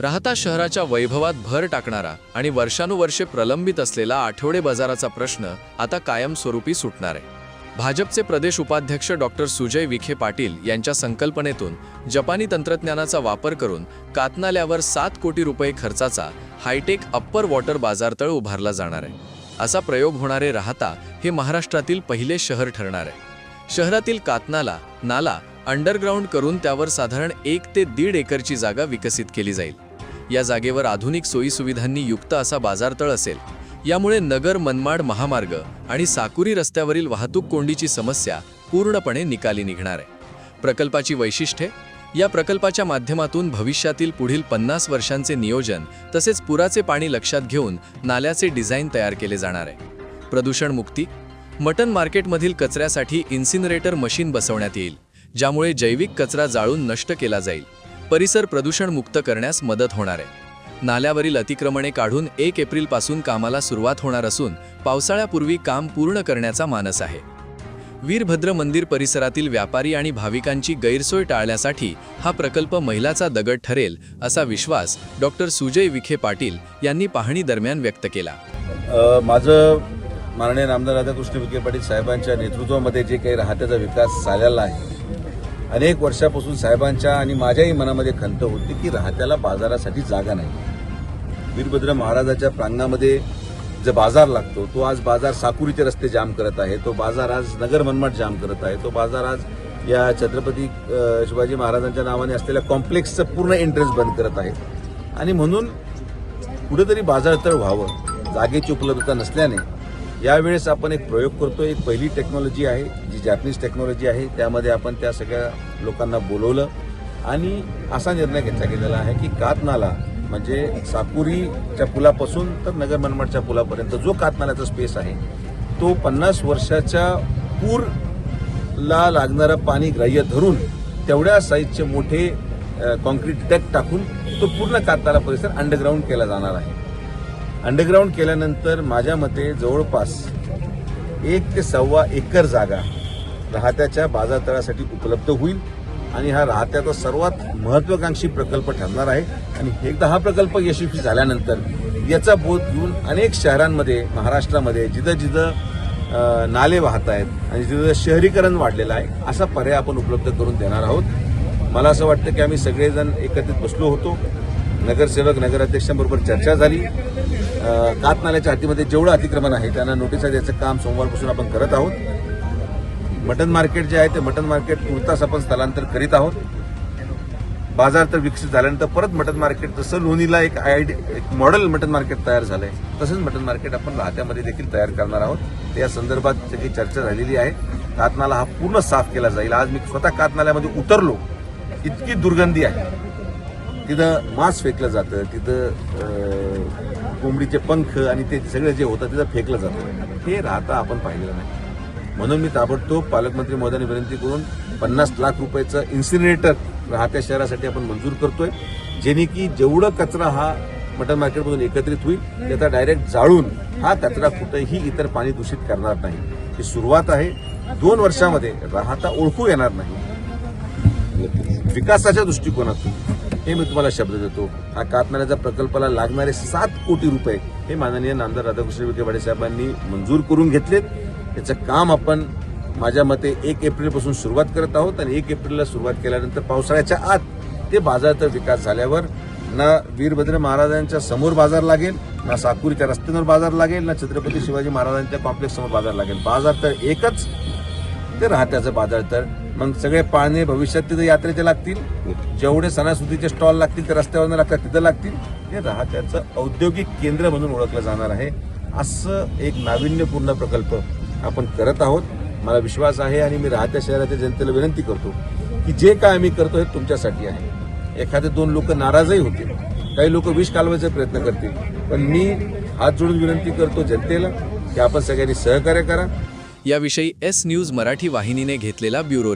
राहता शहराच्या वैभवात भर टाकणारा आणि वर्षानुवर्षे प्रलंबित असलेला आठवडे बाजाराचा प्रश्न आता कायमस्वरूपी सुटणार आहे। भाजपचे प्रदेश उपाध्यक्ष डॉक्टर सुजय विखे पाटील यांच्या संकल्पनेतून जपानी तंत्रज्ञानाचा वापर करून कातनाल्यावर 7 कोटी रुपये खर्चाचा हायटेक अप्पर वॉटर बाजारतळ उभारला जाणार आहे। असा प्रयोग होणारे राहता हे महाराष्ट्रातील पहिले शहर ठरणार आहे। शहरातील कातनाला नाला अंडरग्राउंड करून त्यावर साधारण 1 ते 1.5 एकरची जागा विकसित केली जाईल। या जागेवर आधुनिक सोयीसुविधांनी युक्त असा बाजारतळ असेल। यामुळे नगर मनमाड महामार्ग आणि साकुरी रस्त्यावरील वाहतूक कोंडीची समस्या पूर्णपणे निकाली निघणार आहे। प्रकल्पाची वैशिष्ट्ये: या प्रकल्पाच्या माध्यमातून भविष्यातील पुढील 50 वर्षांचे नियोजन तसेच पुराचे पाणी लक्षात घेऊन नाल्याचे डिझाइन तयार केले जाणार आहे। प्रदूषण मुक्ती: मटन मार्केटमधील कचऱ्यासाठी इन्सिनरेटर मशीन बसवण्यात येईल, ज्यामुळे जैविक कचरा जाळून नष्ट केला जाईल। परिसर प्रदूषण मुक्त करण्यास मदत होणार आहे। नाल्यावरील अतिक्रमणे काढून 1 एप्रिलपासून कामाला सुरुवात होणार असून पावसाळ्यापूर्वी काम पूर्ण करण्याचा मानस आहे। वीरभद्र मंदिर परिसरातील व्यापारी आणि भाविकांची गैरसोय टाळण्यासाठी हा प्रकल्प मैलाचा दगड ठरेल असा विश्वास डॉक्टर सुजय विखे पाटील यांनी पाहणी दरम्यान व्यक्त केला। माझं माननीय नामदार राधाकृष्ण विखे पाटील साहेबांच्या नेतृत्वामध्ये जे काही राहत्याचा विकास झालेला आहे, अनेक वर्षापासून साहेबांच्या आणि माझ्याही मनामध्ये खंत होती की राहत्याला बाजारासाठी जागा नाही। वीरभद्र महाराजाच्या प्रांगणामध्ये जो बाजार लागतो तो आज बाजार साकुरीचे रस्ते जाम करत आहे, तो बाजार आज नगर मनमाड जाम करत आहे, तो बाजार आज या छत्रपती शिवाजी महाराजांच्या नावाने असलेल्या कॉम्प्लेक्सचं पूर्ण एंट्रन्स बंद करत आहे। आणि म्हणून कुठेतरी बाजारतळ व्हावं, जागेची उपलब्धता नसल्याने यावेळेस आपण एक प्रयोग करतो। एक पहिली टेक्नॉलॉजी आहे जी जॅपनीज टेक्नॉलॉजी आहे, त्यामध्ये आपण त्या सगळ्या लोकांना बोलवलं आणि असा निर्णय घेतला गेलेला आहे की कातनाला म्हणजे साकुरीच्या पुलापासून तर नगर मनमाडच्या पुलापर्यंत जो कातनाल्याचा स्पेस आहे तो 50 वर्षाच्या पूरला लागणारं पाणी ग्राह्य धरून तेवढ्या साईजचे मोठे कॉन्क्रीट डॅक टाकून तो पूर्ण कातनाला परिसर अंडरग्राउंड केला जाणार आहे। अंडरग्राउंड केल्यानंतर माझ्या मते जवळपास 1 ते 1.25 एकर जागा राहत्याच्या बाजारतळासाठी उपलब्ध होईल आणि हा राहत्याचा सर्वात महत्त्वाकांक्षी प्रकल्प ठरणार आहे। आणि एकदा हा प्रकल्प यशस्वी झाल्यानंतर याचा बोध घेऊन अनेक शहरांमध्ये महाराष्ट्रामध्ये जिथं जिथं नाले वाहत आहेत आणि जिथं शहरीकरण वाढलेलं आहे असा पर्याय आपण उपलब्ध करून देणार आहोत। मला असं वाटतं की आम्ही सगळेजण एकत्रित बसलो होतो, नगरसेवक नगराध्यक्षांबरोबर चर्चा झाली। कातनाल्याच्या हद्दीमध्ये जेवढं अतिक्रमण आहे त्यांना नोटिसा द्यायचं काम सोमवारपासून आपण करत आहोत। मटन मार्केट जे आहे ते मटन मार्केट तुर्तास आपण स्थलांतर करीत आहोत। बाजार तर विकसित झाल्यानंतर परत मटन मार्केट जसं लोणीला एक मॉडेल मटन मार्केट तयार झालंय तसंच मटन मार्केट आपण राहत्यामध्ये देखील तयार करणार आहोत। या संदर्भात सगळी चर्चा झालेली आहे। कातनाला हा पूर्ण साफ केला जाईल। आज मी स्वतः कातनाल्यामध्ये उतरलो, इतकी दुर्गंधी आहे, तिथं मांस फेकलं जातं, तिथं कोंबडीचे पंख आणि ते सगळं जे होतं तिथं फेकलं जातं, हे राहता आपण पाहिलेलं नाही। म्हणून मी ताबडतोब पालकमंत्री महोदयांनी विनंती करून 50 लाख रुपयाचं इन्सिनरेटर राहत्या शहरासाठी आपण मंजूर करतोय, जेणे की जेवढं कचरा हा मटन मार्केटमधून एकत्रित होईल त्याचा डायरेक्ट जाळून हा कचरा कुठेही इतर पाणी दूषित करणार नाही। ही सुरुवात आहे। 2 वर्षामध्ये राहता ओळखू येणार नाही। विकासाच्या दृष्टिकोनातून हे मी तुम्हाला शब्द देतो, हा कातनाल्याच्या प्रकल्पाला लागणारे 7 कोटी रुपये हे माननीय नामदार राधाकृष्ण विखे पाटील साहेबांनी मंजूर करून घेतलेत। त्याचं काम आपण माझ्या मते 1 एप्रिलपासून सुरुवात करत आहोत आणि 1 एप्रिलला सुरुवात केल्यानंतर पावसाळ्याच्या आत ते बाजारचा विकास झाल्यावर ना वीरभद्र महाराजांच्या समोर बाजार लागेल, ना साकुरीच्या रस्त्यावर बाजार लागेल, ना छत्रपती शिवाजी महाराजांच्या कॉम्प्लेक्स समोर बाजार लागेल। बाजार तर एकच, ते राहत्याचं बाजार तर मग सगळे पाळणे भविष्यात तिथे यात्रेचे लागतील, जेवढे सणासुदीचे स्टॉल लागतील ते रस्त्यावर लागतात तिथं लागतील, हे राहत्याचं औद्योगिक केंद्र म्हणून ओळखलं जाणार आहे। असं एक नाविन्यपूर्ण प्रकल्प आपण करत आहोत। मला विश्वास आहे आणि मी राहत्या शहराच्या जनतेला विनंती करतो की जे काय आम्ही करतो हे तुमच्यासाठी आहे। एखादे 2 लोक नाराजही होतील, काही लोक विष कालवायचा प्रयत्न करतील, पण मी हात जोडून विनंती करतो जनतेला की आपण सगळ्यांनी सहकार्य करा। याविषयी एस न्यूज मराठी वाहिनीने घेतलेला ब्युरो